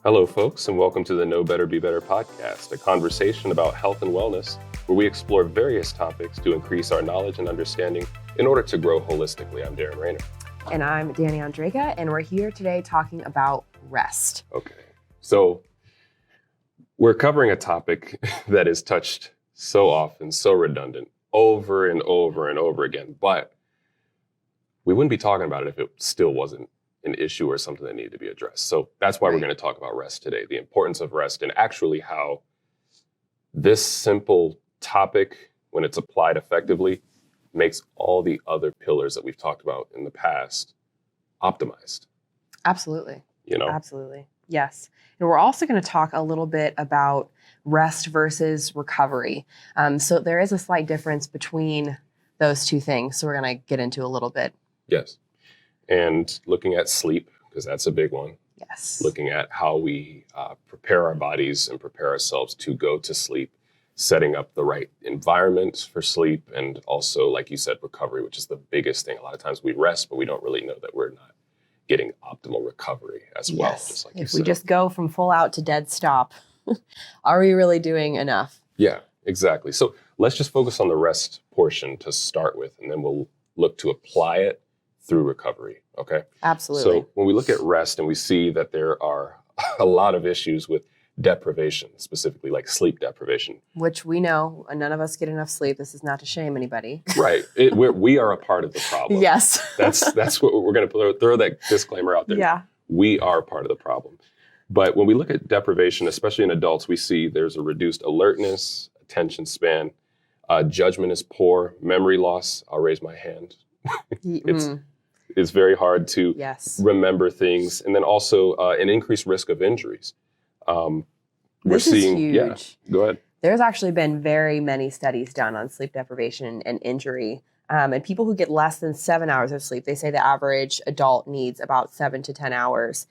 Hello, folks, and welcome to the Know Better, Be Better podcast, a conversation about health and wellness, where we explore various topics to increase our knowledge and understanding in order to grow holistically. I'm Daron Raynor. And I'm Dani Ondreka, and we're here today talking about rest. Okay, so we're covering a topic that is touched so often, so redundant, over and over and over again, but we wouldn't be talking about it if it still wasn't an issue or something that needed to be addressed. So that's why we're going to talk about rest today, the importance of rest, and actually how this simple topic, when it's applied effectively, makes all the other pillars that we've talked about in the past optimized. Absolutely. You know? Absolutely. Yes. And we're also going to talk a little bit about rest versus recovery. So there is a slight difference between those two things. So we're going to get into a little bit. Yes. And looking at sleep, because that's a big one. Yes. Looking at how we prepare our bodies and prepare ourselves to go to sleep, setting up the right environment for sleep, and also, like you said, recovery, which is the biggest thing. A lot of times we rest, but we don't really know that we're not getting optimal recovery as well. Yes. Just like you if said. we just go from full out to dead stop, are we really doing enough? Yeah, exactly. So let's just focus on the rest portion to start with, and then we'll look to apply it through recovery, okay? Absolutely. So when we look at rest and we see that there are a lot of issues with deprivation, specifically like sleep deprivation. Which we know none of us get enough sleep. This is not to shame anybody. Right. We are a part of the problem. Yes. That's what we're going to throw that disclaimer out there. Yeah. We are part of the problem. But when we look at deprivation, especially in adults, we see there's a reduced alertness, attention span, judgment is poor, memory loss. I'll raise my hand. It's very hard to remember things. And then also an increased risk of injuries. This is huge. Yeah, go ahead. There's actually been very many studies done on sleep deprivation and injury. And people who get less than 7 hours of sleep, they say the average adult needs about 7 to 10 hours.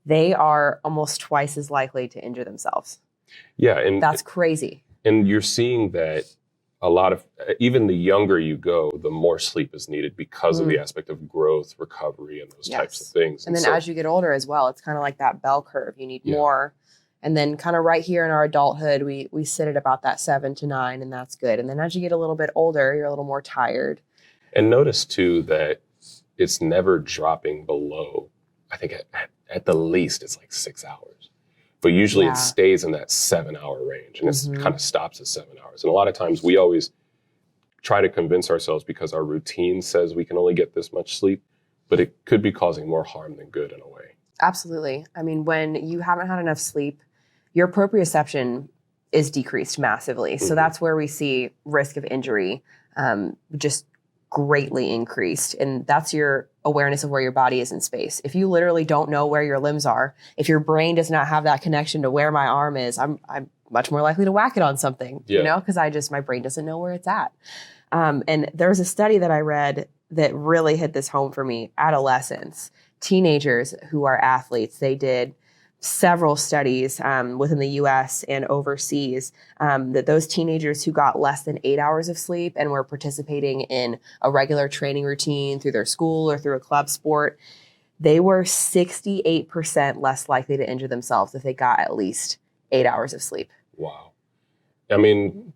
They are almost twice as likely to injure themselves. Yeah. And that's crazy. And you're seeing that a lot of, even the younger you go, the more sleep is needed because of the aspect of growth, recovery, and those types of things. And then as you get older as well, it's kind of like that bell curve. You need more. And then kind of right here in our adulthood, we sit at about that 7 to 9, and that's good. And then as you get a little bit older, you're a little more tired. And notice too that it's never dropping below, I think at the least it's like 6 hours. But usually it stays in that 7-hour range, and it kind of stops at 7 hours. And a lot of times we always try to convince ourselves because our routine says we can only get this much sleep, but it could be causing more harm than good in a way. Absolutely. I mean, when you haven't had enough sleep, your proprioception is decreased massively. So that's where we see risk of injury just greatly increased. And that's your awareness of where your body is in space. If you literally don't know where your limbs are, if your brain does not have that connection to where my arm is, I'm much more likely to whack it on something, you know, because my brain doesn't know where it's at. And there was a study that I read that really hit this home for me. Adolescents, teenagers who are athletes, they did several studies within the US and overseas that those teenagers who got less than 8 hours of sleep and were participating in a regular training routine through their school or through a club sport, they were 68% less likely to injure themselves if they got at least 8 hours of sleep. Wow. I mean,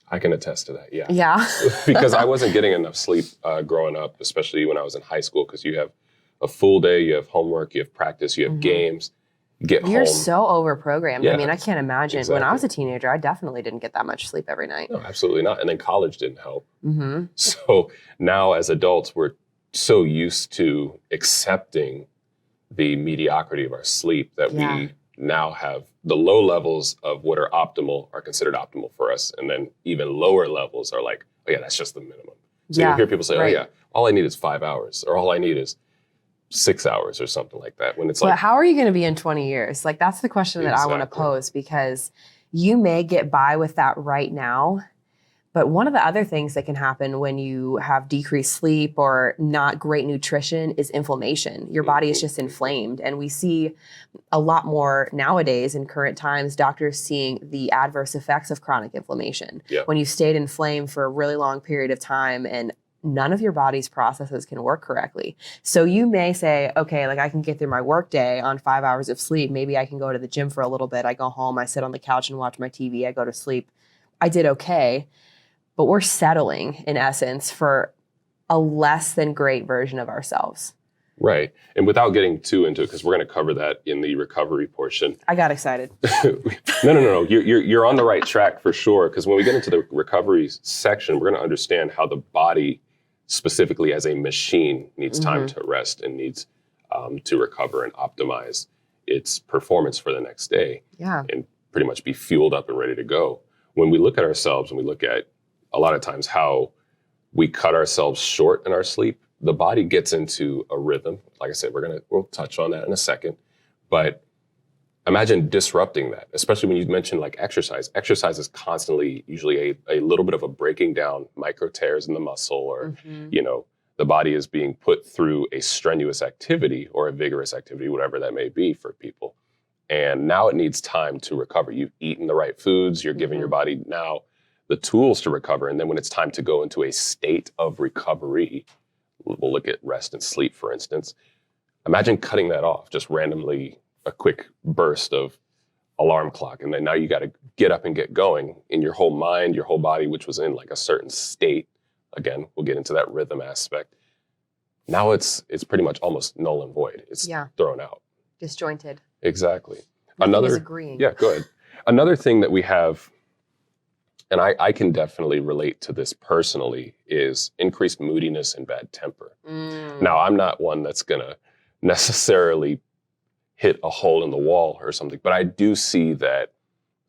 I can attest to that. Yeah. Yeah. Because I wasn't getting enough sleep growing up, especially when I was in high school, because you have a full day, you have homework, you have practice, you have games. You're so overprogrammed. Yeah, I mean, I can't imagine. When I was a teenager, I definitely didn't get that much sleep every night. No, absolutely not. And then college didn't help. So now as adults, we're so used to accepting the mediocrity of our sleep that we now have the low levels of what are optimal are considered optimal for us. And then even lower levels are like, oh yeah, that's just the minimum. So you hear people say, oh yeah, all I need is 5 hours, or all I need is 6 hours or something like that. When it's but how are you going to be in 20 years? Like, that's the question that I want to pose, because you may get by with that right now. But one of the other things that can happen when you have decreased sleep or not great nutrition is inflammation. Your body is just inflamed. And we see a lot more nowadays in current times, doctors seeing the adverse effects of chronic inflammation. When you stayed inflamed for a really long period of time and none of your body's processes can work correctly. So you may say, okay, like I can get through my work day on 5 hours of sleep. Maybe I can go to the gym for a little bit. I go home, I sit on the couch and watch my TV. I go to sleep. I did okay. But we're settling, in essence, for a less than great version of ourselves. Right. And without getting too into it, because we're going to cover that in the recovery portion. I got excited. No. You're on the right track for sure. Because when we get into the recovery section, we're going to understand how the body, specifically as a machine, needs time to rest and needs to recover and optimize its performance for the next day. Yeah. And pretty much be fueled up and ready to go. When we look at ourselves and we look at a lot of times how we cut ourselves short in our sleep, the body gets into a rhythm. Like I said, we'll touch on that in a second. But imagine disrupting that, especially when you mention like exercise. Exercise is constantly usually a little bit of a breaking down, micro tears in the muscle, or, the body is being put through a strenuous activity or a vigorous activity, whatever that may be for people. And now it needs time to recover. You've eaten the right foods. You're giving your body now the tools to recover. And then when it's time to go into a state of recovery, we'll look at rest and sleep, for instance. Imagine cutting that off, just randomly, a quick burst of alarm clock. And then now you got to get up and get going in your whole mind, your whole body, which was in like a certain state. Again, we'll get into that rhythm aspect. Now it's pretty much almost null and void. It's thrown out. Disjointed. Exactly. Another agreeing. Yeah, go ahead. Another thing that we have, and I can definitely relate to this personally, is increased moodiness and bad temper. Now, I'm not one that's going to necessarily hit a hole in the wall or something, but I do see that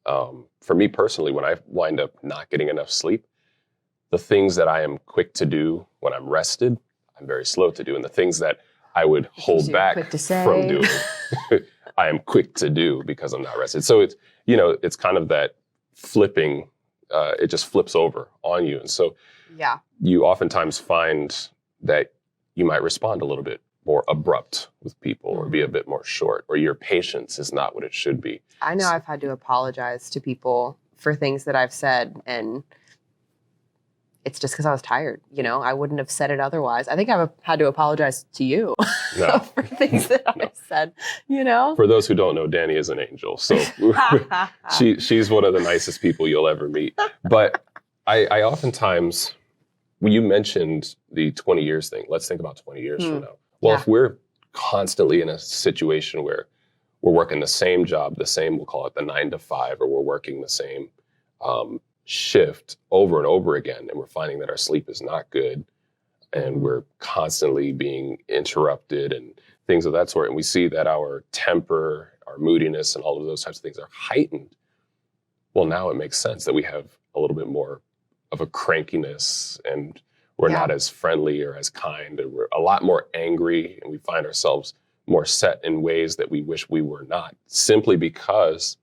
for me personally, when I wind up not getting enough sleep, the things that I am quick to do when I'm rested, I'm very slow to do. And the things that I would hold back from doing, I am quick to do because I'm not rested. So it's kind of that flipping. It just flips over on you. And so you oftentimes find that you might respond a little bit more abrupt with people or be a bit more short, or your patience is not what it should be. I know I've had to apologize to people for things that I've said, and it's just because I was tired. I wouldn't have said it otherwise. I think I've had to apologize to you for things that I said, For those who don't know, Dani is an angel. So she's one of the nicest people you'll ever meet. But I oftentimes, when you mentioned the 20 years thing, let's think about 20 years from now. Well, if we're constantly in a situation where we're working the same job, we'll call it the 9 to 5, or we're working the same shift over and over again, and we're finding that our sleep is not good, and we're constantly being interrupted and things of that sort, and we see that our temper, our moodiness, and all of those types of things are heightened. Well, now it makes sense that we have a little bit more of a crankiness, and we're not as friendly or as kind, and we're a lot more angry, and we find ourselves more set in ways that we wish we were not, simply because,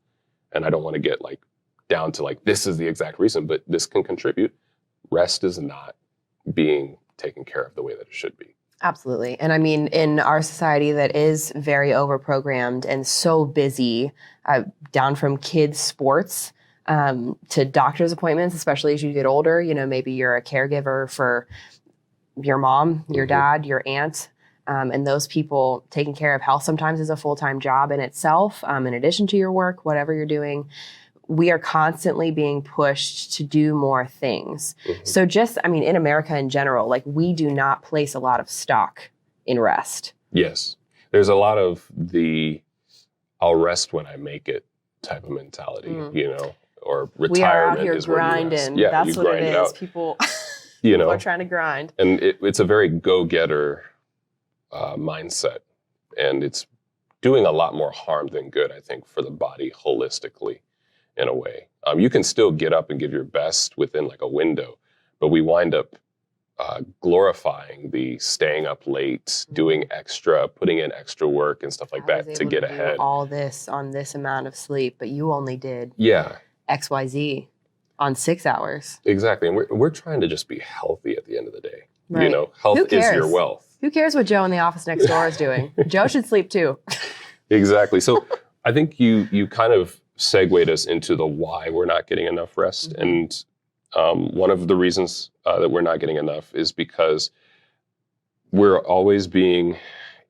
and I don't want to get down to this is the exact reason, but this can contribute. Rest is not being taken care of the way that it should be. Absolutely. And I mean, in our society that is very overprogrammed and so busy, down from kids' sports to doctor's appointments, especially as you get older, maybe you're a caregiver for your mom, your dad, your aunt, and those people. Taking care of health sometimes is a full-time job in itself, in addition to your work, whatever you're doing. We are constantly being pushed to do more things. So in America in general, we do not place a lot of stock in rest. Yes. There's a lot of the I'll rest when I make it type of mentality, or retirement. We are out here is grinding. Yeah, that's what it is. People are trying to grind. And it's a very go-getter mindset. And it's doing a lot more harm than good, I think, for the body holistically. In a way, you can still get up and give your best within a window, but we wind up glorifying the staying up late, doing extra, putting in extra work and stuff like that to get ahead. All this on this amount of sleep, but you only did XYZ on 6 hours. Exactly, and we're trying to just be healthy at the end of the day. Right. Health is your wealth. Who cares what Joe in the office next door is doing? Joe should sleep too. Exactly. So I think you kind of segued us into the why we're not getting enough rest. And One of the reasons that we're not getting enough is because we're always being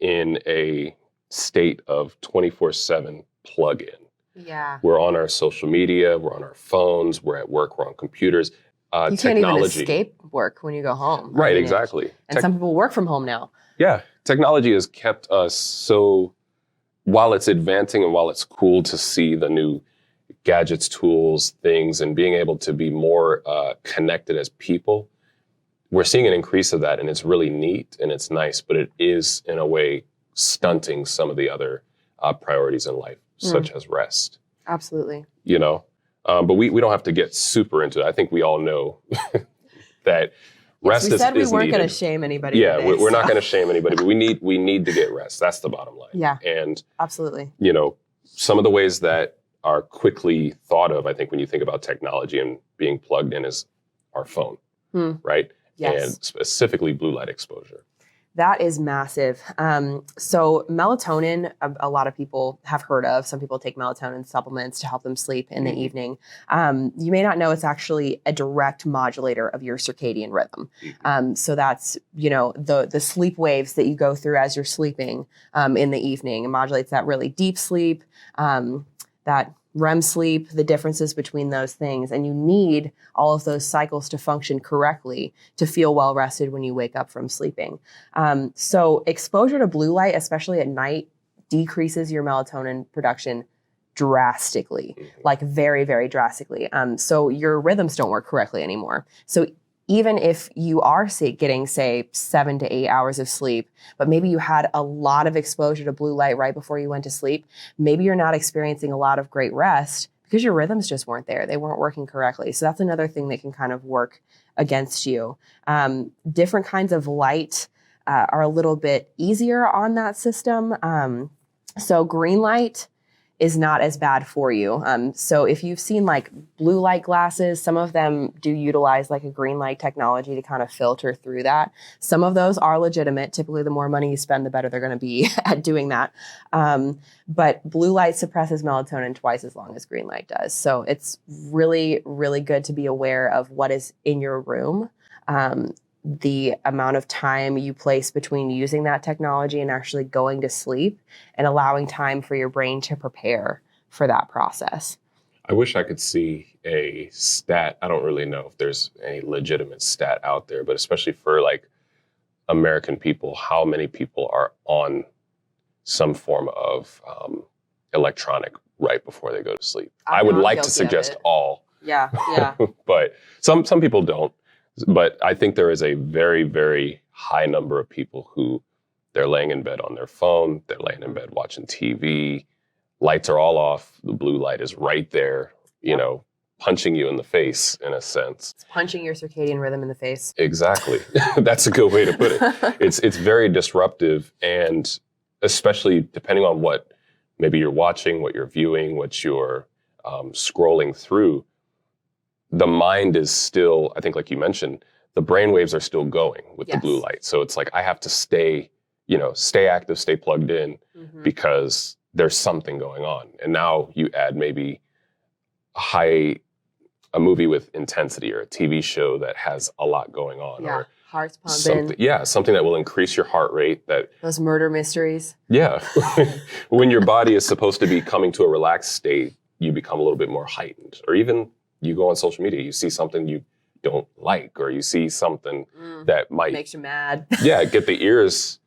in a state of 24/7 plug-in. Yeah. We're on our social media, we're on our phones, we're at work, we're on computers. You can't even escape work when you go home. Right, exactly. And some people work from home now. Yeah, technology has kept us so, while it's advancing and while it's cool to see the new gadgets, tools, things, and being able to be more connected as people, we're seeing an increase of that, and it's really neat and it's nice, but it is in a way stunting some of the other priorities in life, such as rest. Absolutely. You know, but we don't have to get super into it. I think we all know that rest is needed. We said we weren't going to shame anybody. Yeah, today, we're not going to shame anybody, but we need to get rest. That's the bottom line. Yeah, and absolutely. You know, some of the ways that are quickly thought of, I think, when you think about technology and being plugged in, is our phone, right? Yes. And specifically blue light exposure. That is massive. So melatonin, a lot of people have heard of. Some people take melatonin supplements to help them sleep in the evening. You may not know it's actually a direct modulator of your circadian rhythm. So that's, the sleep waves that you go through as you're sleeping in the evening. It modulates that really deep sleep, that REM sleep, the differences between those things. And you need all of those cycles to function correctly to feel well rested when you wake up from sleeping. So exposure to blue light, especially at night, decreases your melatonin production drastically, like very, very drastically. So your rhythms don't work correctly anymore. So even if you are getting, say, 7 to 8 hours of sleep, but maybe you had a lot of exposure to blue light right before you went to sleep, maybe you're not experiencing a lot of great rest because your rhythms just weren't there. They weren't working correctly. So that's another thing that can kind of work against you. Different kinds of light are a little bit easier on that system. So green light is not as bad for you. So if you've seen like blue light glasses, some of them do utilize like a green light technology to kind of filter through that. Some of those are legitimate. Typically, the more money you spend, the better they're going to be at doing that. But blue light suppresses melatonin twice as long as green light does. So it's really, really good to be aware of what is in your room. The amount of time you place between using that technology and actually going to sleep and allowing time for your brain to prepare for that process. I wish I could see a stat. I don't really know if there's any legitimate stat out there, but especially for like American people, how many people are on some form of electronic right before they go to sleep. I would like to suggest all. Yeah. But some people don't. But I think there is a very, very high number of people who they're laying in bed on their phone, they're laying in bed watching TV, lights are all off, the blue light is right there, punching you in the face in a sense. It's punching your circadian rhythm in the face. Exactly. That's a good way to put it. It's very disruptive, and especially depending on what maybe you're watching, what you're viewing, what you're scrolling through, the mind is still, I think like you mentioned, the brain waves are still going with the blue light. So it's like I have to stay active, stay plugged in because there's something going on. And now you add maybe a movie with intensity or a TV show that has a lot going on. Yeah, or heart's pumping. Something that will increase your heart rate. Those murder mysteries. Yeah. When your body is supposed to be coming to a relaxed state, you become a little bit more heightened. Or even you go on social media, you see something you don't like, or you see something that might makes you mad. Get the ears,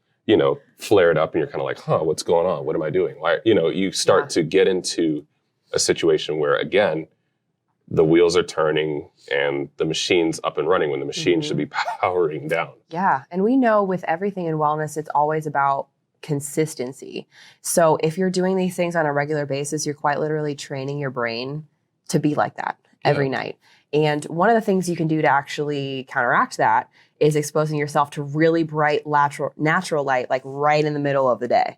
flared up, and you're kind of like, what's going on? What am I doing? Why? You start to get into a situation where, again, the wheels are turning and the machine's up and running when the machine should be powering down. Yeah. And we know with everything in wellness, it's always about consistency. So if you're doing these things on a regular basis, you're quite literally training your brain to be like that every night. And one of the things you can do to actually counteract that is exposing yourself to really bright natural light, like right in the middle of the day.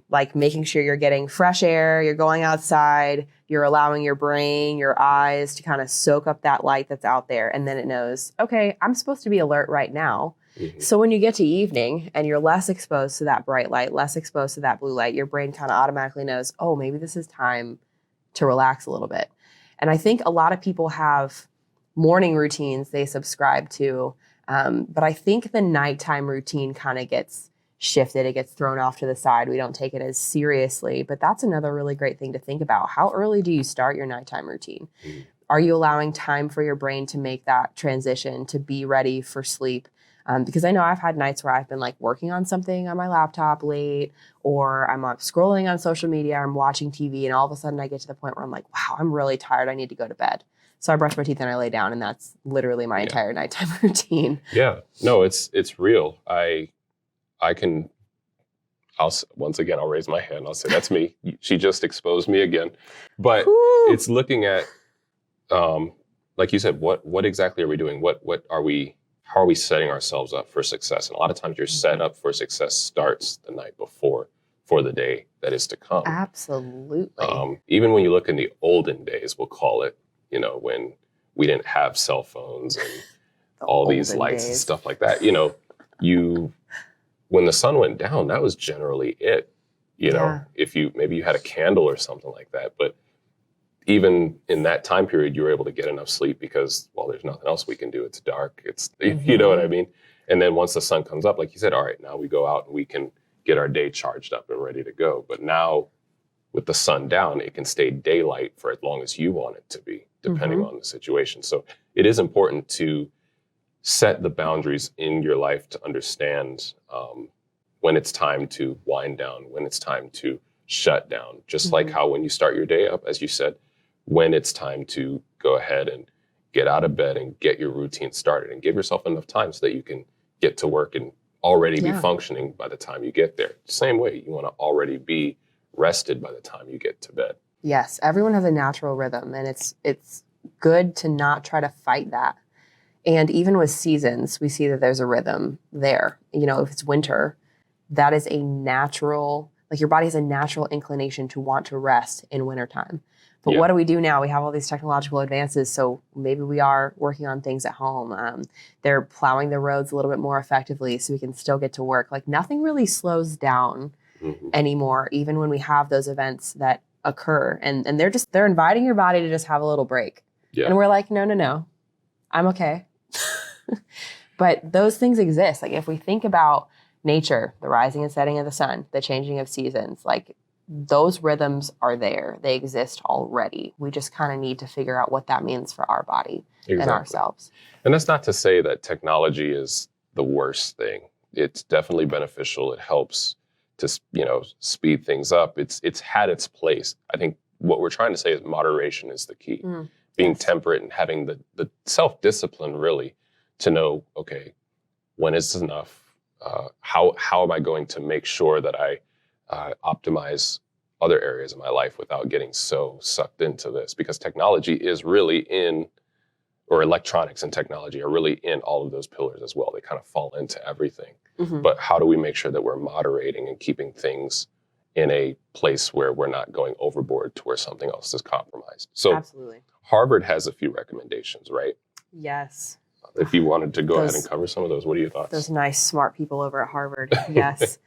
Like making sure you're getting fresh air, you're going outside, you're allowing your brain, your eyes to kind of soak up that light that's out there. And then it knows, okay, I'm supposed to be alert right now. So when you get to evening and you're less exposed to that bright light, less exposed to that blue light, your brain kind of automatically knows, oh, maybe this is time to relax a little bit. And I think a lot of people have morning routines they subscribe to. But I think the nighttime routine kind of gets shifted. It gets thrown off to the side. We don't take it as seriously, but that's another really great thing to think about. How early do you start your nighttime routine? Are you allowing time for your brain to make that transition, to be ready for sleep? Because I know I've had nights where I've been like working on something on my laptop late, or I'm scrolling on social media, or I'm watching TV, and all of a sudden I get to the point where I'm like, wow, I'm really tired. I need to go to bed. So I brush my teeth and I lay down, and that's literally my entire nighttime routine. Yeah, no, it's real. Once again, I'll raise my hand. I'll say, that's me. She just exposed me again. But it's looking at, like you said, what exactly are we doing? How are we setting ourselves up for success? And a lot of times you're set up for success starts the night before for the day that is to come. Absolutely. Even when you look in the olden days, we'll call it, when we didn't have cell phones and all these lights and stuff like that, when the sun went down, that was generally it. If maybe you had a candle or something like that, but even in that time period, you were able to get enough sleep because, well, there's nothing else we can do. It's dark. You know what I mean? And then once the sun comes up, like you said, all right, now we go out and we can get our day charged up and ready to go. But now with the sun down, it can stay daylight for as long as you want it to be, depending on the situation. So it is important to set the boundaries in your life to understand when it's time to wind down, when it's time to shut down. Just like how when you start your day up, as you said, when it's time to go ahead and get out of bed and get your routine started and give yourself enough time so that you can get to work and already be functioning by the time you get there. Same way, you want to already be rested by the time you get to bed. Yes, everyone has a natural rhythm, and it's good to not try to fight that. And even with seasons, we see that there's a rhythm there. If it's winter, that is a natural, like your body has a natural inclination to want to rest in wintertime. But what do we do now? We have all these technological advances, so maybe we are working on things at home. They're plowing the roads a little bit more effectively so we can still get to work. Like nothing really slows down anymore, even when we have those events that occur. And they're inviting your body to just have a little break. Yeah. And we're like, no, I'm okay. But those things exist. Like if we think about nature, the rising and setting of the sun, the changing of seasons, like those rhythms are there. They exist already. We just kind of need to figure out what that means for our body and ourselves. And that's not to say that technology is the worst thing. It's definitely beneficial. It helps to, speed things up. It's had its place. I think what we're trying to say is moderation is the key. Being temperate and having the self-discipline really to know, okay, when is enough? How am I going to make sure that I optimize other areas of my life without getting so sucked into this? Because technology is really or electronics and technology are really in all of those pillars as well. They kind of fall into everything. But how do we make sure that we're moderating and keeping things in a place where we're not going overboard to where something else is compromised? So absolutely. Harvard has a few recommendations, right? Yes. If you wanted to go ahead and cover some of those, what are your thoughts? Those nice, smart people over at Harvard. Yes.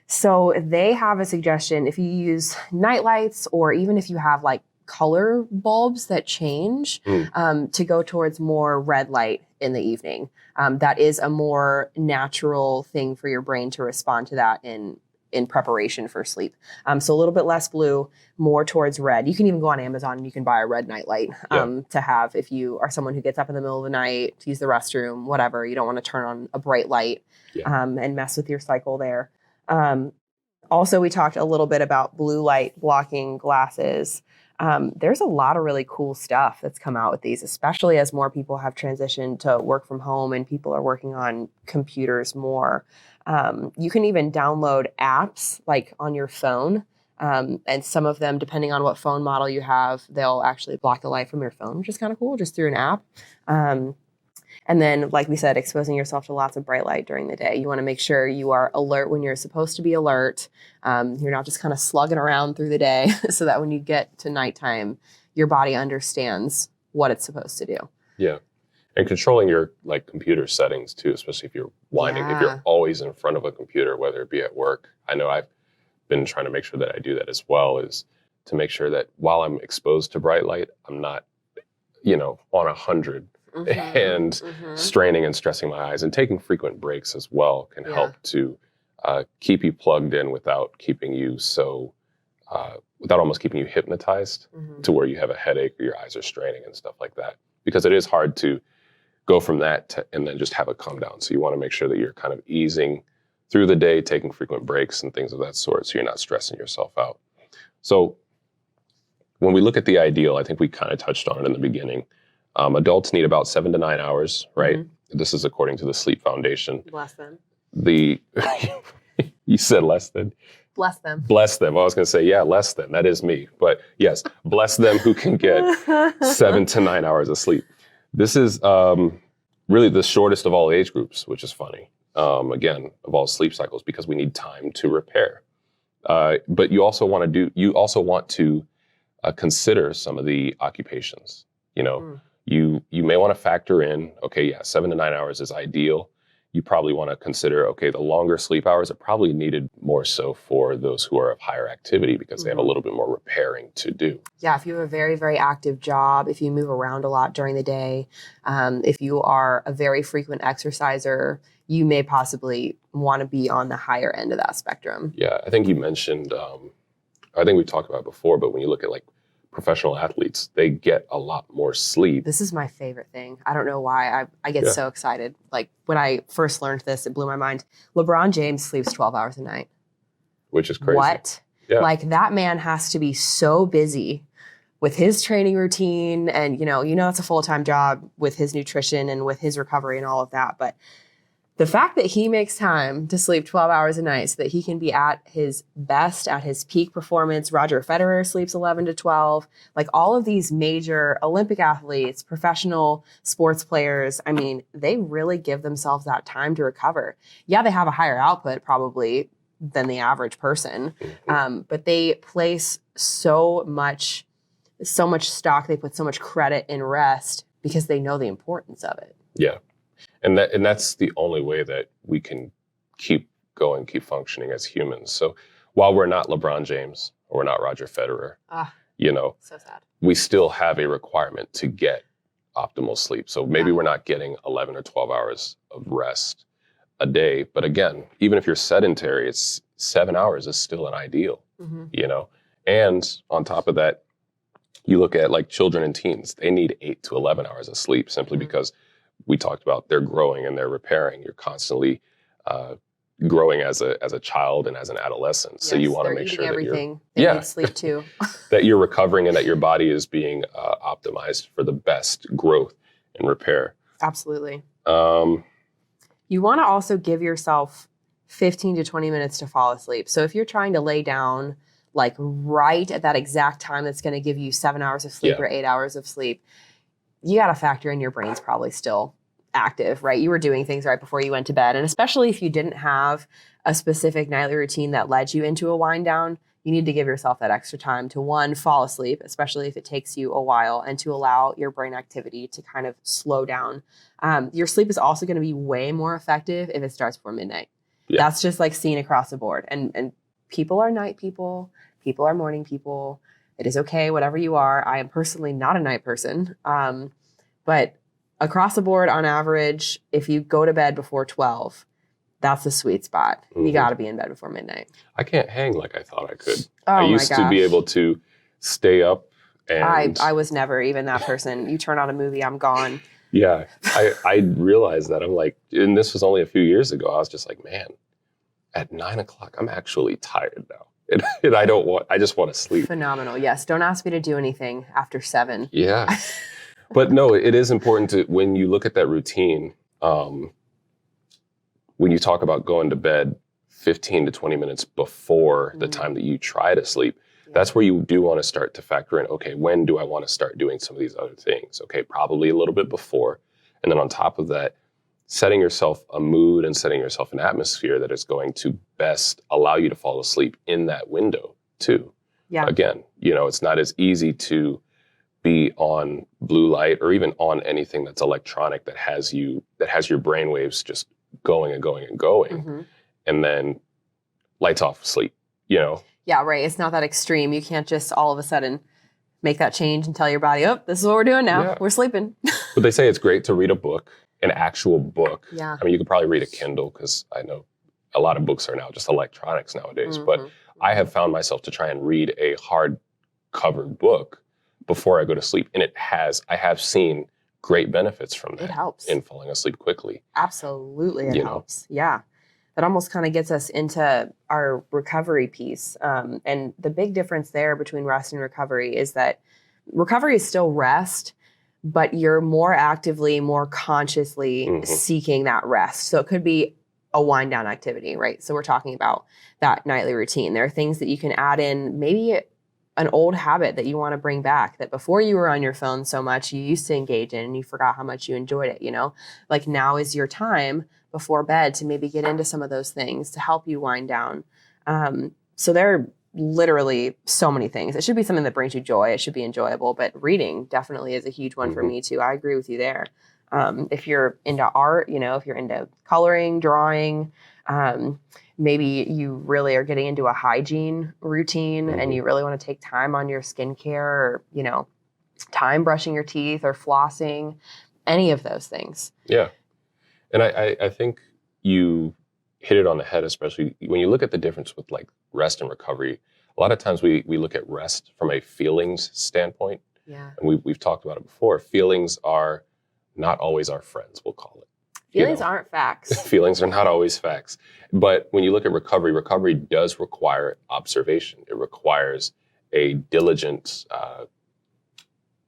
So they have a suggestion. If you use night lights, or even if you have like color bulbs that change, to go towards more red light in the evening. That is a more natural thing for your brain to respond to that in preparation for sleep. So a little bit less blue, more towards red. You can even go on Amazon and you can buy a red night light to have if you are someone who gets up in the middle of the night to use the restroom, whatever. You don't want to turn on a bright light and mess with your cycle there. Also, we talked a little bit about blue light blocking glasses. There's a lot of really cool stuff that's come out with these, especially as more people have transitioned to work from home and people are working on computers more. You can even download apps like on your phone. And some of them, depending on what phone model you have, they'll actually block the light from your phone, which is kind of cool, just through an app. And then, like we said, exposing yourself to lots of bright light during the day. You want to make sure you are alert when you're supposed to be alert. You're not just kind of slugging around through the day so that when you get to nighttime, your body understands what it's supposed to do. Yeah. And controlling your computer settings too, especially if you're if you're always in front of a computer, whether it be at work. I know I've been trying to make sure that I do that as well, is to make sure that while I'm exposed to bright light, I'm not, on 100 and straining and stressing my eyes, and taking frequent breaks as well can help to keep you plugged in without keeping you without almost keeping you hypnotized to where you have a headache or your eyes are straining and stuff like that. Because it is hard to go from that and then just have a come down. So you want to make sure that you're kind of easing through the day, taking frequent breaks and things of that sort, so you're not stressing yourself out. So when we look at the ideal, I think we kind of touched on it in the beginning. Adults need about 7 to 9 hours, right? This is according to the Sleep Foundation. Bless them. You said less than? Bless them. Bless them. I was going to say, yeah, less than. That is me. But yes, bless them who can get 7 to 9 hours of sleep. This is really the shortest of all age groups, which is funny. Again, of all sleep cycles, because we need time to repair. But you also want to consider some of the occupations. You may want to factor in, 7 to 9 hours is ideal. You probably want to consider, the longer sleep hours are probably needed more so for those who are of higher activity, because they have a little bit more repairing to do. Yeah, if you have a very, very active job, if you move around a lot during the day, if you are a very frequent exerciser, you may possibly want to be on the higher end of that spectrum. Yeah, I think you mentioned, I think we talked about it before, but when you look at like professional athletes, they get a lot more sleep. This is my favorite thing. I don't know why. I get so excited. Like when I first learned this, it blew my mind. LeBron James sleeps 12 hours a night. Which is crazy. What? Yeah. Like that man has to be so busy with his training routine. And, it's a full-time job with his nutrition and with his recovery and all of that. But the fact that he makes time to sleep 12 hours a night so that he can be at his best, at his peak performance. Roger Federer sleeps 11 to 12. Like all of these major Olympic athletes, professional sports players, I mean, they really give themselves that time to recover. Yeah, they have a higher output probably than the average person, but they place so much stock, they put so much credit in rest because they know the importance of it. Yeah. And that's the only way that we can keep going, keep functioning as humans. So while we're not LeBron James or we're not Roger Federer, so sad. We still have a requirement to get optimal sleep. So maybe we're not getting 11 or 12 hours of rest a day. But again, even if you're sedentary, it's 7 hours is still an ideal, And on top of that, you look at like children and teens, they need 8 to 11 hours of sleep simply because we talked about they're growing and they're repairing. You're constantly growing as a child and as an adolescent. Yes, so you want to make sure everything. That they need sleep too. that you're recovering and that your body is being optimized for the best growth and repair. Absolutely. You want to also give yourself 15 to 20 minutes to fall asleep. So if you're trying to lay down like right at that exact time that's going to give you 7 hours of sleep or 8 hours of sleep, you got to factor in your brain's probably still active, right? You were doing things right before you went to bed. And especially if you didn't have a specific nightly routine that led you into a wind down, you need to give yourself that extra time to, one, fall asleep, especially if it takes you a while, and to allow your brain activity to kind of slow down. Your sleep is also going to be way more effective if it starts before midnight. Yeah. That's just like seen across the board. And people are night people. People are morning people. It is okay, whatever you are. I am personally not a night person. But across the board, on average, if you go to bed before 12, that's the sweet spot. You got to be in bed before midnight. I can't hang like I thought I could. I used to be able to stay up. And I was never even that person. You turn on a movie, I'm gone. Yeah, I realized that. I'm like, and this was only a few years ago. I was just like, man, at 9 o'clock, I'm actually tired now. And I just want to sleep. Phenomenal. Yes. Don't ask me to do anything after 7. Yeah. But no, it is important to, when you look at that routine, when you talk about going to bed 15 to 20 minutes before the time that you try to sleep, that's where you do want to start to factor in, okay, when do I want to start doing some of these other things? Okay, probably a little bit before. And then on top of that, setting yourself a mood and setting yourself an atmosphere that is going to best allow you to fall asleep in that window too. Yeah. Again, it's not as easy to be on blue light or even on anything that's electronic that has your brain waves just going and going and going, and then lights off, sleep, Yeah, right. It's not that extreme. You can't just all of a sudden make that change and tell your body, oh, this is what we're doing now. Yeah. We're sleeping. But they say it's great to read a book, an actual book. Yeah. I mean, you could probably read a Kindle because I know a lot of books are now just electronics nowadays. But I have found myself to try and read a hard-covered book before I go to sleep. And I have seen great benefits from that. It helps. In falling asleep quickly. Absolutely, it helps. Yeah. That almost kind of gets us into our recovery piece. And the big difference there between rest and recovery is that recovery is still rest, but you're more actively, more consciously seeking that rest. So it could be a wind down activity, right? So we're talking about that nightly routine. There are things that you can add in, maybe an old habit that you want to bring back that before you were on your phone so much, you used to engage in and you forgot how much you enjoyed it, Like now is your time before bed to maybe get into some of those things to help you wind down. So there are literally so many things. It should be something that brings you joy. It should be enjoyable, but reading definitely is a huge one for me too. I agree with you there. If you're into art, if you're into coloring, drawing, maybe you really are getting into a hygiene routine and you really want to take time on your skincare or, time brushing your teeth or flossing, any of those things. Yeah. And I think you hit it on the head, especially when you look at the difference with like rest and recovery. A lot of times we look at rest from a feelings standpoint. Yeah. And we've talked about it before. Feelings are not always our friends, we'll call it. Feelings aren't facts. Feelings are not always facts. But when you look at recovery does require observation. It requires a diligent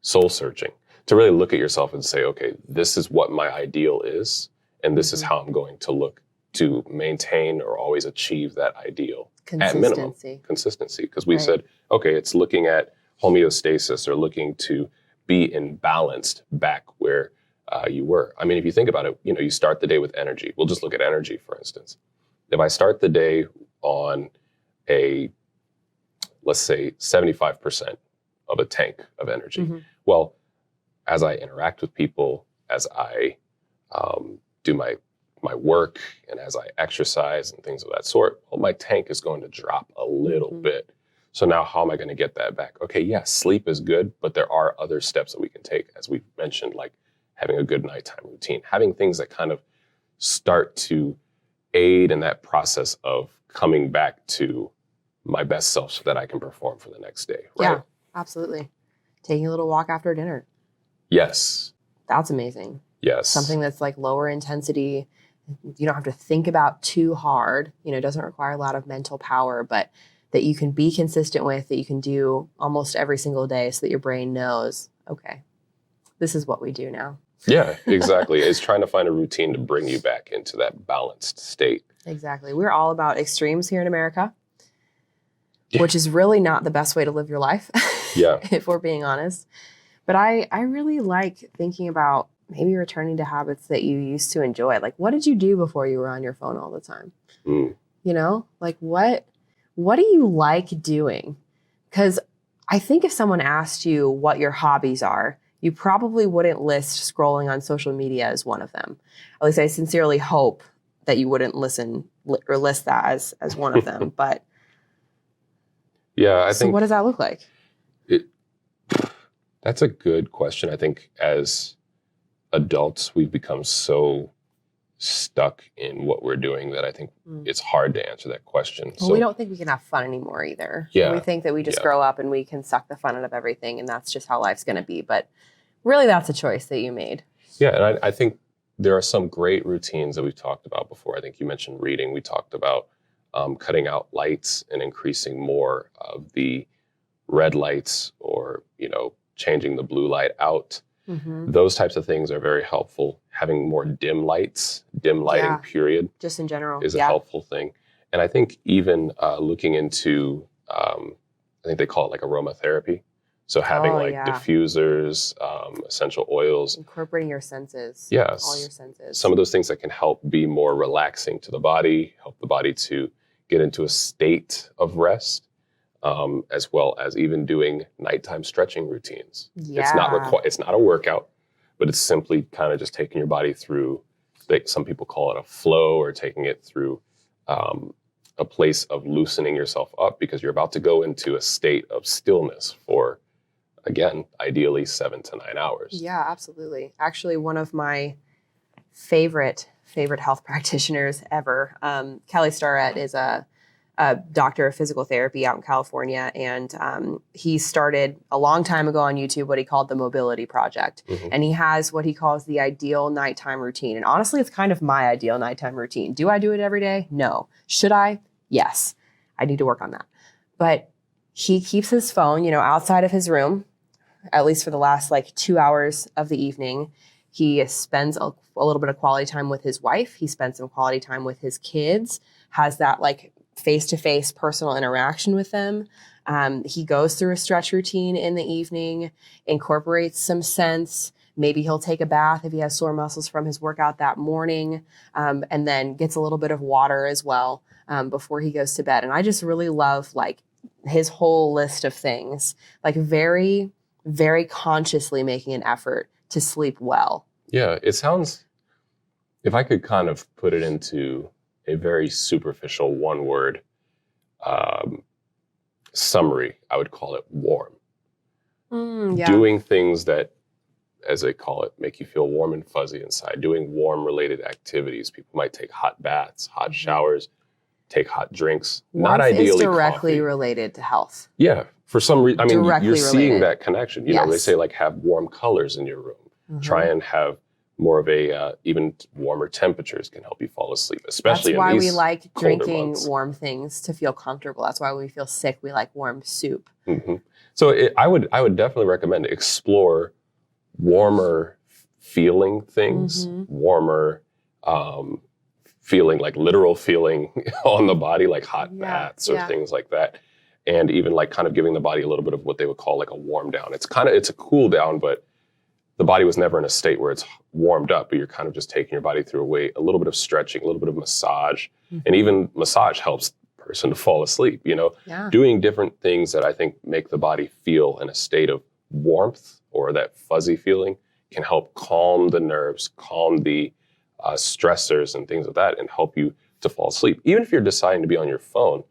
soul searching to really look at yourself and say, okay, this is what my ideal is, and this is how I'm going to look to maintain or always achieve that ideal. At minimum, consistency. Because we said, okay, it's looking at homeostasis or looking to be in balanced back where you were. I mean, if you think about it, you start the day with energy. We'll just look at energy, for instance. If I start the day on let's say 75% of a tank of energy, well, as I interact with people, as I do my work, and as I exercise and things of that sort, well, my tank is going to drop a little bit. So now how am I going to get that back? Okay, yes, sleep is good, but there are other steps that we can take, as we've mentioned, like having a good nighttime routine, having things that kind of start to aid in that process of coming back to my best self so that I can perform for the next day. Right? Yeah, absolutely. Taking a little walk after dinner. Yes. That's amazing. Yes. Something that's like lower intensity. You don't have to think about too hard. It doesn't require a lot of mental power, but that you can be consistent with, that you can do almost every single day so that your brain knows, okay, this is what we do now. Yeah, exactly. It's trying to find a routine to bring you back into that balanced state. Exactly. We're all about extremes here in America, which is really not the best way to live your life, if we're being honest. But I really like thinking about maybe returning to habits that you used to enjoy. Like, what did you do before you were on your phone all the time? Like what do you like doing? Because I think if someone asked you what your hobbies are, you probably wouldn't list scrolling on social media as one of them. At least I sincerely hope that you wouldn't list that as one of them. But yeah, I think. So what does that look like? That's a good question. I think as adults, we've become so stuck in what we're doing that I think it's hard to answer that question. Well, we don't think we can have fun anymore either. Yeah. We think that we just grow up and we can suck the fun out of everything, and that's just how life's going to be. But really, that's a choice that you made. Yeah, and I think there are some great routines that we've talked about before. I think you mentioned reading. We talked about cutting out lights and increasing more of the red lights, or, changing the blue light out. Those types of things are very helpful. Having more dim lighting, period. Just in general. Is a helpful thing. And I think even looking into, I think they call it like aromatherapy. So having diffusers, essential oils. Incorporating your senses. Yes. All your senses. Some of those things that can help be more relaxing to the body, help the body to get into a state of rest. As well as even doing nighttime stretching routines. Yeah. It's not a workout, but it's simply kind of just taking your body through, some people call it a flow, or taking it through a place of loosening yourself up, because you're about to go into a state of stillness for again, ideally 7 to 9 hours. Yeah, absolutely. Actually, one of my favorite health practitioners ever, Kelly Starrett, is a doctor of physical therapy out in California. And he started a long time ago on YouTube what he called the Mobility Project. Mm-hmm. And he has what he calls the ideal nighttime routine. And honestly, it's kind of my ideal nighttime routine. Do I do it every day? No. Should I? Yes. I need to work on that. But he keeps his phone, outside of his room, at least for the last 2 hours of the evening. He spends a little bit of quality time with his wife. He spends some quality time with his kids, has that face-to-face personal interaction with them. He goes through a stretch routine in the evening, incorporates some scents. Maybe he'll take a bath if he has sore muscles from his workout that morning, and then gets a little bit of water as well before he goes to bed. And I just really love his whole list of things, very, very consciously making an effort to sleep well. Yeah, it sounds, if I could kind of put it into a very superficial one-word summary, I would call it warm. Yeah. Doing things that, as they call it, make you feel warm and fuzzy inside. Doing warm-related activities. People might take hot baths, hot showers, take hot drinks. Warmth not ideally is directly coffee. related to health. Yeah, for some reason. I mean, you're seeing related. that connection. They say have warm colors in your room. Mm-hmm. Try and have more of a even warmer temperatures can help you fall asleep, especially That's why in these we like drinking months. warm things to feel comfortable. That's why when we feel sick, we like warm soup. Mm-hmm. So I would definitely recommend explore warmer feeling things, warmer feeling, literal feeling on the body, hot baths or things like that. And even kind of giving the body a little bit of what they would call a warm down. It's a cool down, but the body was never in a state where it's warmed up, but you're kind of just taking your body through a little bit of stretching, a little bit of massage. And even massage helps the person to fall asleep, doing different things that I think make the body feel in a state of warmth or that fuzzy feeling can help calm the nerves, calm the stressors and things like that, and help you to fall asleep. Even if you're deciding to be on your phone,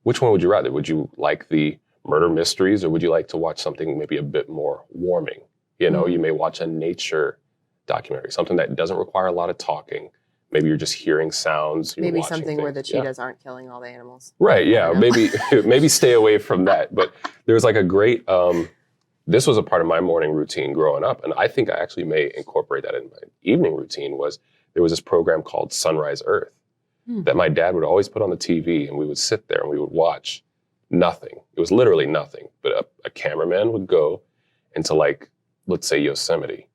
which one would you rather? Would you like the murder mysteries, or would you like to watch something maybe a bit more warming? You may watch a nature documentary, something that doesn't require a lot of talking. Maybe you're just hearing sounds. Maybe something where the cheetahs aren't killing all the animals. Right, yeah. Maybe stay away from that. But there was a great, this was a part of my morning routine growing up, and I think I actually may incorporate that in my evening routine. There was this program called Sunrise Earth that my dad would always put on the TV, and we would sit there and we would watch nothing. It was literally nothing, but a cameraman would go into let's say Yosemite,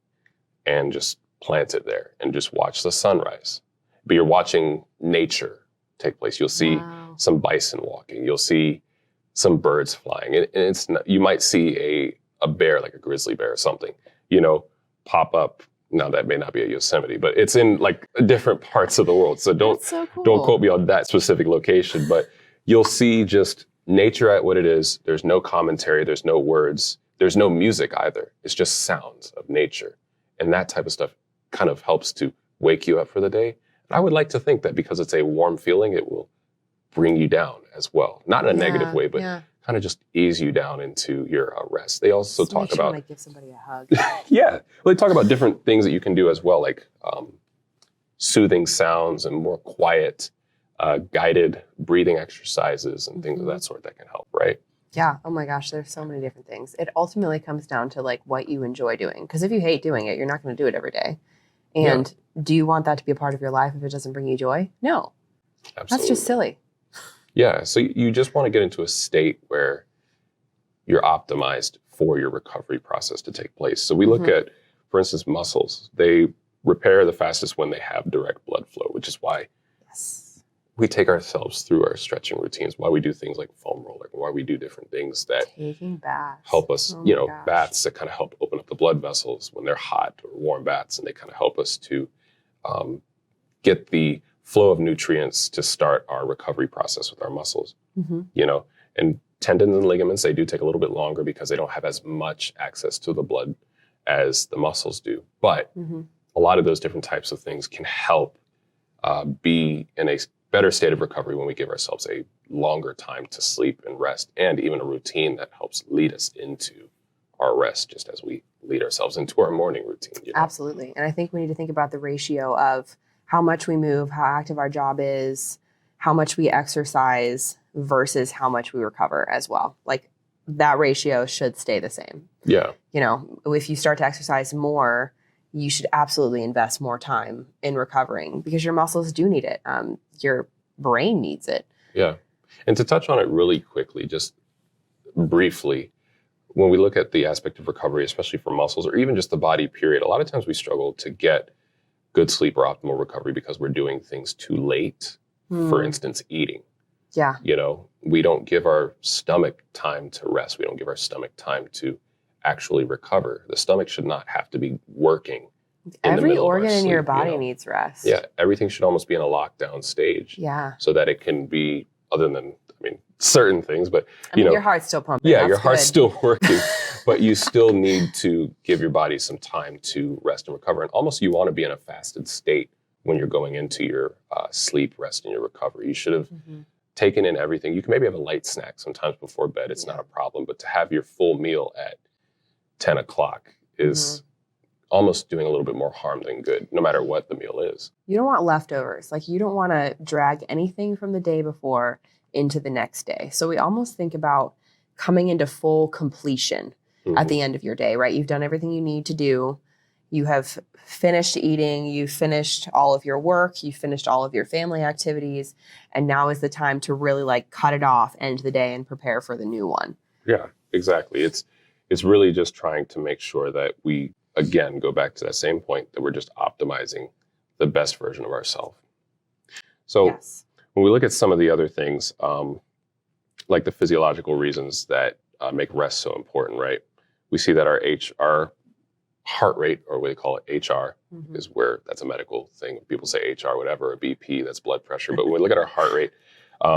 and just plant it there and just watch the sunrise. But you're watching nature take place. You'll see some bison walking. You'll see some birds flying. And it's not, you might see a bear, like a grizzly bear or something, pop up. Now that may not be a Yosemite, but it's in different parts of the world. So don't quote me on that specific location, but you'll see just nature at what it is. There's no commentary. There's no words. There's no music either. It's just sounds of nature. And that type of stuff kind of helps to wake you up for the day. And I would like to think that because it's a warm feeling, it will bring you down as well. Not in a negative way, but kind of just ease you down into your rest. They also talk about... give somebody a hug. Yeah. Well, they talk about different things that you can do as well, soothing sounds and more quiet, guided breathing exercises and things of that sort that can help, right? Yeah. Oh my gosh, there's so many different things. It ultimately comes down to what you enjoy doing. Because if you hate doing it, you're not going to do it every day. And do you want that to be a part of your life if it doesn't bring you joy? No. Absolutely. That's just silly. Yeah. So you just want to get into a state where you're optimized for your recovery process to take place. So we look at, for instance, muscles. They repair the fastest when they have direct blood flow, which is why we take ourselves through our stretching routines, why we do things like foam rolling, why we do different things that taking baths help us, baths that kind of help open up the blood vessels when they're hot, or warm baths, and they kind of help us to get the flow of nutrients to start our recovery process with our muscles. And tendons and ligaments, they do take a little bit longer because they don't have as much access to the blood as the muscles do. But a lot of those different types of things can help be in a better state of recovery when we give ourselves a longer time to sleep and rest, and even a routine that helps lead us into our rest, just as we lead ourselves into our morning routine. You know? Absolutely. And I think we need to think about the ratio of how much we move, how active our job is, how much we exercise versus how much we recover as well. Like that ratio should stay the same. Yeah. You know, if you start to exercise more, you should absolutely invest more time in recovering because your muscles do need it. Your brain needs it. Yeah. And to touch on it really quickly, just briefly, when we look at the aspect of recovery, especially for muscles or even just the body period, a lot of times we struggle to get good sleep or optimal recovery because we're doing things too late. For instance, eating. Yeah. You know, we don't give our stomach time to rest. We don't give our stomach time to actually recover. The stomach should not have to be working. Every organ in your sleep, body you know? needs rest. Yeah, everything should almost be in a lockdown stage. Yeah. So that it can be, other than, certain things, but your heart's still pumping. Yeah, That's your heart's good. still working, but you still need to give your body some time to rest and recover. And almost you want to be in a fasted state when you're going into your sleep, rest, and your recovery. You should have taken in everything. You can maybe have a light snack sometimes before bed. It's not a problem, but to have your full meal at 10 o'clock is almost doing a little bit more harm than good, no matter what the meal is. You don't want leftovers. Like you don't want to drag anything from the day before into the next day. So we almost think about coming into full completion at the end of your day, right? You've done everything you need to do. You have finished eating. You've finished all of your work. You've finished all of your family activities. And now is the time to really like cut it off, end the day, and prepare for the new one. Yeah, exactly. It's really just trying to make sure that we, again, go back to that same point that we're just optimizing the best version of ourselves. So when we look at some of the other things, like the physiological reasons that make rest so important, right? We see that our heart rate, or what they call it, HR, is where that's a medical thing. People say HR, whatever, or BP, that's blood pressure. But when we look at our heart rate,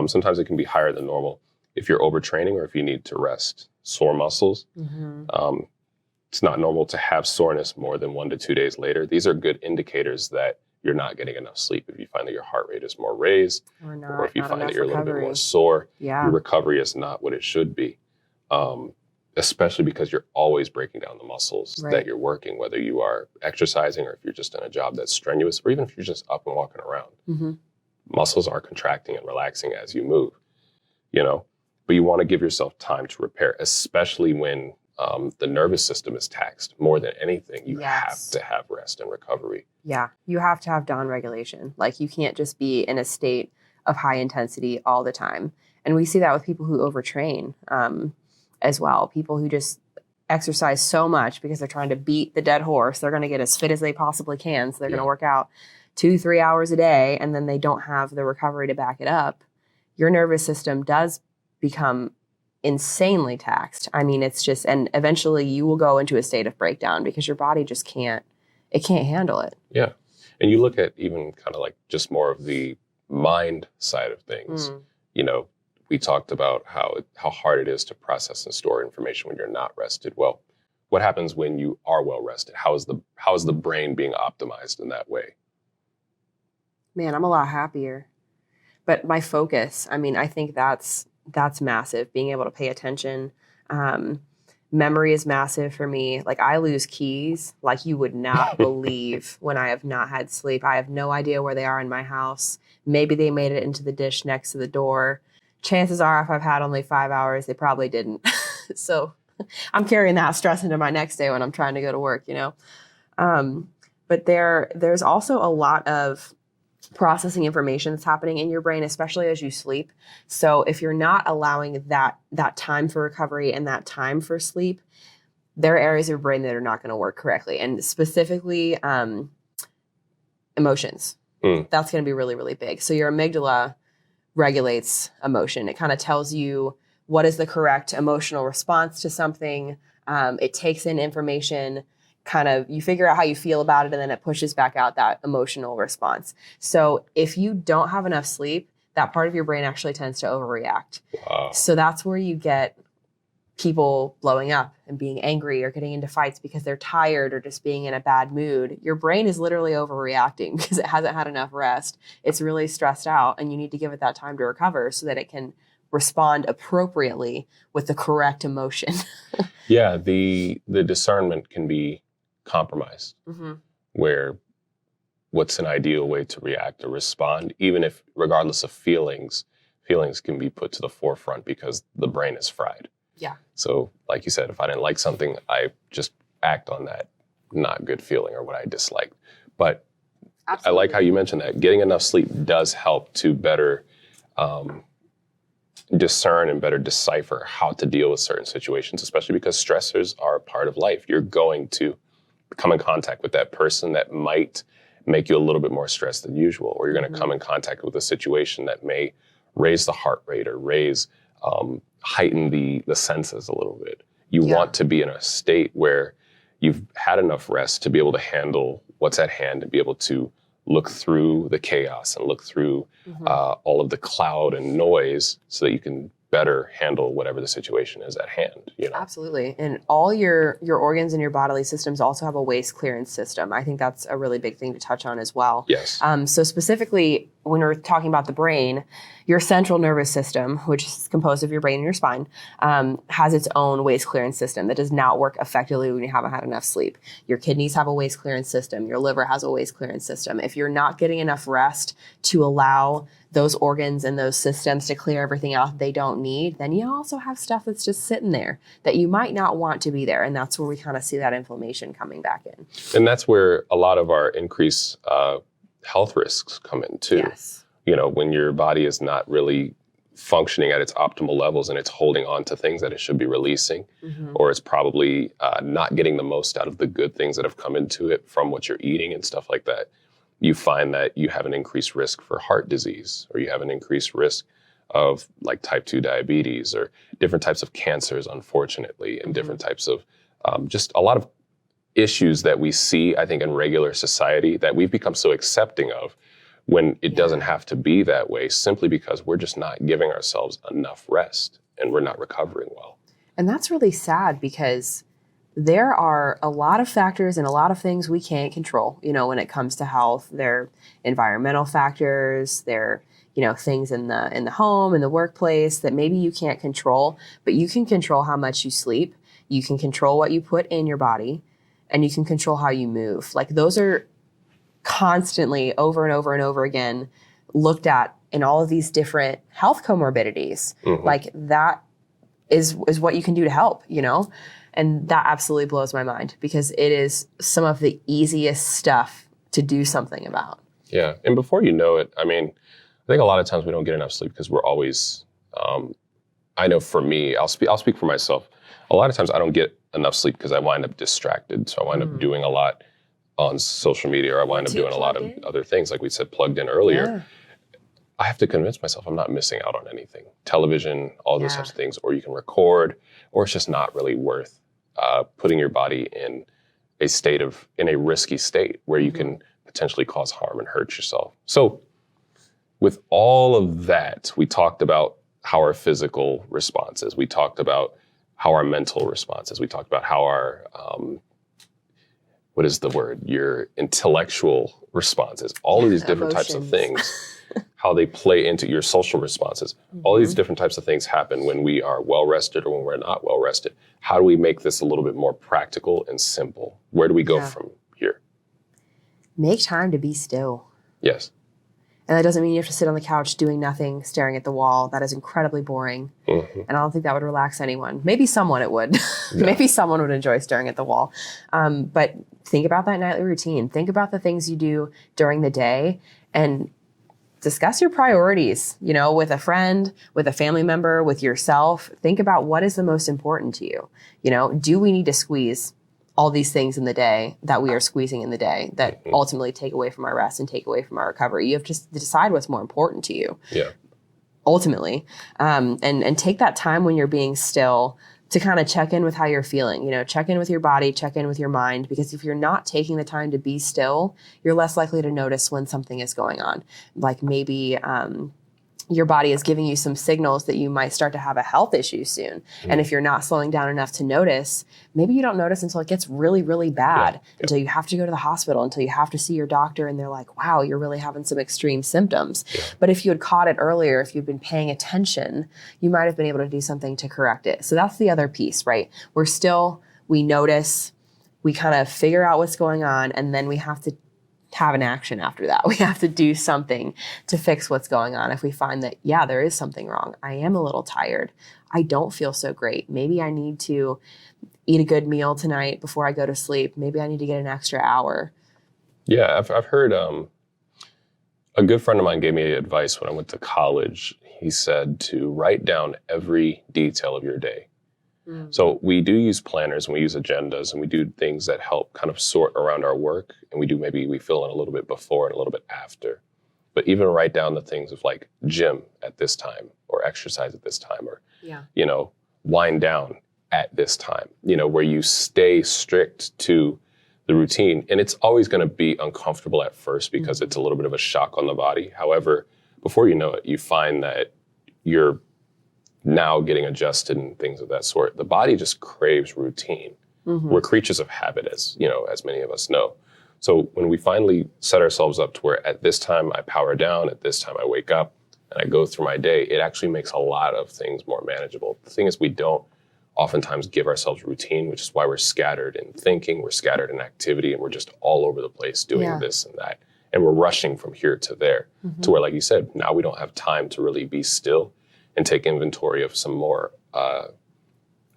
sometimes it can be higher than normal if you're overtraining or if you need to rest. Sore muscles. It's not normal to have soreness more than 1 to 2 days later. These are good indicators that you're not getting enough sleep. If you find that your heart rate is more raised, or if you find that you're a little bit more sore, your recovery is not what it should be. Especially because you're always breaking down the muscles that you're working, whether you are exercising or if you're just in a job that's strenuous, or even if you're just up and walking around. Muscles are contracting and relaxing as you move, you know, but you want to give yourself time to repair, especially when the nervous system is taxed more than anything. You have to have rest and recovery. Yeah. You have to have down regulation. Like you can't just be in a state of high intensity all the time. And we see that with people who overtrain as well. People who just exercise so much because they're trying to beat the dead horse. They're going to get as fit as they possibly can. So they're going to work out 2-3 hours a day, and then they don't have the recovery to back it up. Your nervous system does become insanely taxed. I mean, it's just, and eventually you will go into a state of breakdown because your body just can't handle it. Yeah. And you look at even kind of like just more of the mind side of things. You know, we talked about how hard it is to process and store information when you're not rested. Well, what happens when you are well rested? How is the brain being optimized in that way? Man, I'm a lot happier. But my focus, I mean, I think that's massive. Being able to pay attention. Memory is massive for me. Like I lose keys like you would not believe when I have not had sleep. I have no idea where they are in my house. Maybe they made it into the dish next to the door. Chances are if I've had only 5 hours, they probably didn't. So I'm carrying that stress into my next day when I'm trying to go to work, you know? But there's also a lot of processing information that's happening in your brain, especially as you sleep. So if you're not allowing that time for recovery and that time for sleep, there are areas of your brain that are not going to work correctly. And specifically, emotions. That's going to be really, really big. So your amygdala regulates emotion. It kind of tells you what is the correct emotional response to something. It takes in information, kind of, you figure out how you feel about it, and then it pushes back out that emotional response. So if you don't have enough sleep, that part of your brain actually tends to overreact. Wow. So that's where you get people blowing up and being angry or getting into fights because they're tired or just being in a bad mood. Your brain is literally overreacting because it hasn't had enough rest. It's really stressed out, and you need to give it that time to recover so that it can respond appropriately with the correct emotion. Yeah, the discernment can be compromised, where what's an ideal way to react or respond, even if, regardless of feelings can be put to the forefront because the brain is fried. Yeah. So like you said, if I didn't like something, I just act on that not good feeling or what I disliked. But absolutely. I like how you mentioned that getting enough sleep does help to better discern and better decipher how to deal with certain situations, especially because stressors are a part of life. You're going to come in contact with that person that might make you a little bit more stressed than usual, or you're going to come in contact with a situation that may raise the heart rate or heighten the senses a little bit. You want to be in a state where you've had enough rest to be able to handle what's at hand and be able to look through the chaos and look through all of the cloud and noise so that you can better handle whatever the situation is at hand. Absolutely. And all your organs and your bodily systems also have a waste clearance system. I think that's a really big thing to touch on as well. Yes. So specifically, when we're talking about the brain, your central nervous system, which is composed of your brain and your spine, has its own waste clearance system that does not work effectively when you haven't had enough sleep. Your kidneys have a waste clearance system. Your liver has a waste clearance system. If you're not getting enough rest to allow those organs and those systems to clear everything out they don't need, then you also have stuff that's just sitting there that you might not want to be there. And that's where we kind of see that inflammation coming back in. And that's where a lot of our increased health risks come in too. Yes. When your body is not really functioning at its optimal levels and it's holding on to things that it should be releasing, or it's probably not getting the most out of the good things that have come into it from what you're eating and stuff like that, you find that you have an increased risk for heart disease, or you have an increased risk of like type 2 diabetes or different types of cancers, unfortunately, and different types of just a lot of issues that we see, I think, in regular society that we've become so accepting of when it doesn't have to be that way, simply because we're just not giving ourselves enough rest and we're not recovering well. And that's really sad because there are a lot of factors and a lot of things we can't control, when it comes to health. They're environmental factors, they're, things in the home, in the workplace that maybe you can't control, but you can control how much you sleep. You can control what you put in your body, and you can control how you move. Like, those are constantly over and over and over again looked at in all of these different health comorbidities. Like, that is what you can do to help, And that absolutely blows my mind because it is some of the easiest stuff to do something about. Yeah. And before you know it, I think a lot of times we don't get enough sleep because we're always, I know for me, I'll speak for myself. A lot of times I don't get enough sleep because I wind up distracted. So I wind up doing a lot on social media, or I wind up doing a lot of other things, like we said, plugged in earlier. Yeah. I have to convince myself I'm not missing out on anything. Television, all those types of things, or you can record, or it's just not really worth putting your body in a risky state where you can potentially cause harm and hurt yourself. So with all of that, we talked about how our physical response is. We talked about how our mental response is. We talked about how our, your intellectual responses, all of these different types of things, how they play into your social responses. All these different types of things happen when we are well-rested or when we're not well-rested. How do we make this a little bit more practical and simple? Where do we go from here? Make time to be still. Yes. And that doesn't mean you have to sit on the couch doing nothing, staring at the wall. That is incredibly boring. And I don't think that would relax anyone. Maybe someone it would. Maybe someone would enjoy staring at the wall. But think about that nightly routine. Think about the things you do during the day and discuss your priorities, with a friend, with a family member, with yourself. Think about what is the most important to you. Do we need to squeeze all these things in the day that we are squeezing in the day that ultimately take away from our rest and take away from our recovery? You have to decide what's more important to you. Yeah. Ultimately. And take that time when you're being still to kind of check in with how you're feeling, check in with your body, check in with your mind, because if you're not taking the time to be still, you're less likely to notice when something is going on. Like maybe your body is giving you some signals that you might start to have a health issue soon. And if you're not slowing down enough to notice, maybe you don't notice until it gets really, really bad, until you have to go to the hospital, until you have to see your doctor and they're like, wow, you're really having some extreme symptoms. But if you had caught it earlier, if you'd been paying attention, you might have been able to do something to correct it. So that's the other piece, right? We notice, we kind of figure out what's going on, and then we have to have an action after that. We have to do something to fix what's going on. If we find that, yeah, there is something wrong. I am a little tired. I don't feel so great. Maybe I need to eat a good meal tonight before I go to sleep. Maybe I need to get an extra hour. Yeah, I've heard a good friend of mine gave me advice when I went to college. He said to write down every detail of your day. So we do use planners and we use agendas and we do things that help kind of sort around our work. And we fill in a little bit before and a little bit after. But even write down the things of like gym at this time or exercise at this time or, wind down at this time, where you stay strict to the routine. And it's always going to be uncomfortable at first because it's a little bit of a shock on the body. However, before you know it, you find that you're now getting adjusted and things of that sort. The body just craves routine. We're creatures of habit, as many of us know. So when we finally set ourselves up to where at this time I power down, at this time I wake up and I go through my day, it actually makes a lot of things more manageable. The thing is, we don't oftentimes give ourselves routine, which is why we're scattered in thinking, we're scattered in activity, and we're just all over the place doing this and that. And we're rushing from here to there to where, like you said, now we don't have time to really be still and take inventory of some more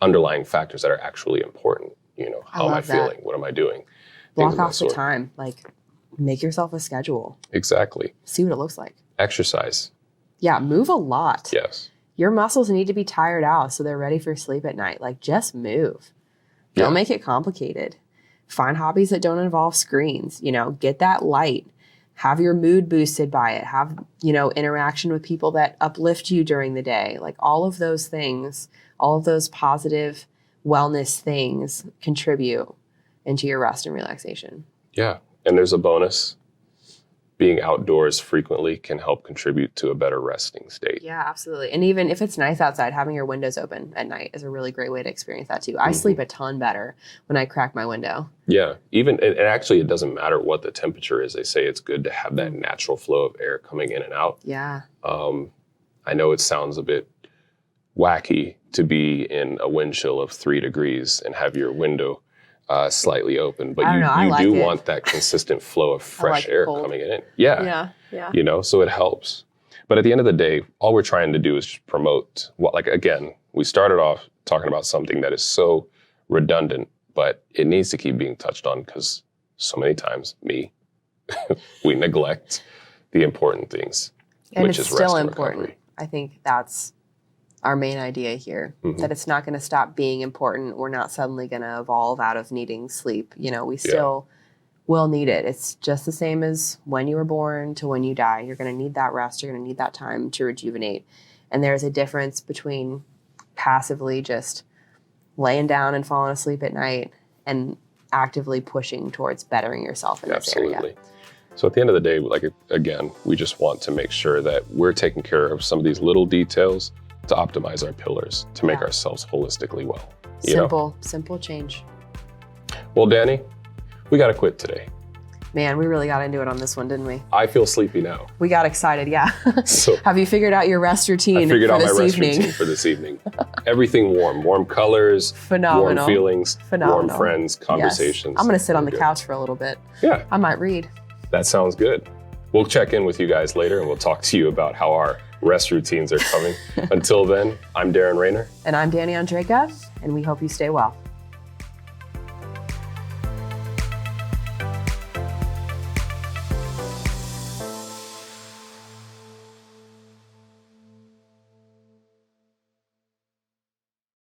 underlying factors that are actually important. How am I feeling? What am I doing? Block off the time. Like, make yourself a schedule. Exactly. See what it looks like. Exercise. Yeah, move a lot. Yes. Your muscles need to be tired out so they're ready for sleep at night. Like, just move. Don't make it complicated. Find hobbies that don't involve screens. Get that light. Have your mood boosted by it. Have, interaction with people that uplift you during the day. Like, all of those things, all of those positive wellness things contribute into your rest and relaxation. Yeah. And there's a bonus. Being outdoors frequently can help contribute to a better resting state. Yeah, absolutely. And even if it's nice outside, having your windows open at night is a really great way to experience that too. I sleep a ton better when I crack my window. Yeah. And actually, it doesn't matter what the temperature is. They say it's good to have that natural flow of air coming in and out. Yeah. I know it sounds a bit wacky to be in a wind chill of 3 degrees and have your window slightly open, but you do want that consistent flow of fresh air coming in. Yeah. So it helps. But at the end of the day, all we're trying to do is just promote again, we started off talking about something that is so redundant, but it needs to keep being touched on because so many times we neglect the important things, and which it's is still rest and important. recovery. I think that's our main idea here, that it's not going to stop being important. We're not suddenly going to evolve out of needing sleep. We still will need it. It's just the same as when you were born to when you die. You're going to need that rest. You're going to need that time to rejuvenate. And there's a difference between passively just laying down and falling asleep at night and actively pushing towards bettering yourself in this area. So at the end of the day, again, we just want to make sure that we're taking care of some of these little details to optimize our pillars, to make ourselves holistically well. Simple change. Well, Dani, we got to quit today. Man, we really got into it on this one, didn't we? I feel sleepy now. We got excited, yeah. So, have you figured out your rest routine I figured for out my this rest evening? routine for this evening. Everything warm colors, phenomenal, warm feelings, phenomenal. warm friends, conversations. Yes. I'm going to sit on the couch for a little bit. Yeah. I might read. That sounds good. We'll check in with you guys later and we'll talk to you about how our rest routines are coming. Until then, I'm Daron Raynor. And I'm Dani Ondreka, and we hope you stay well.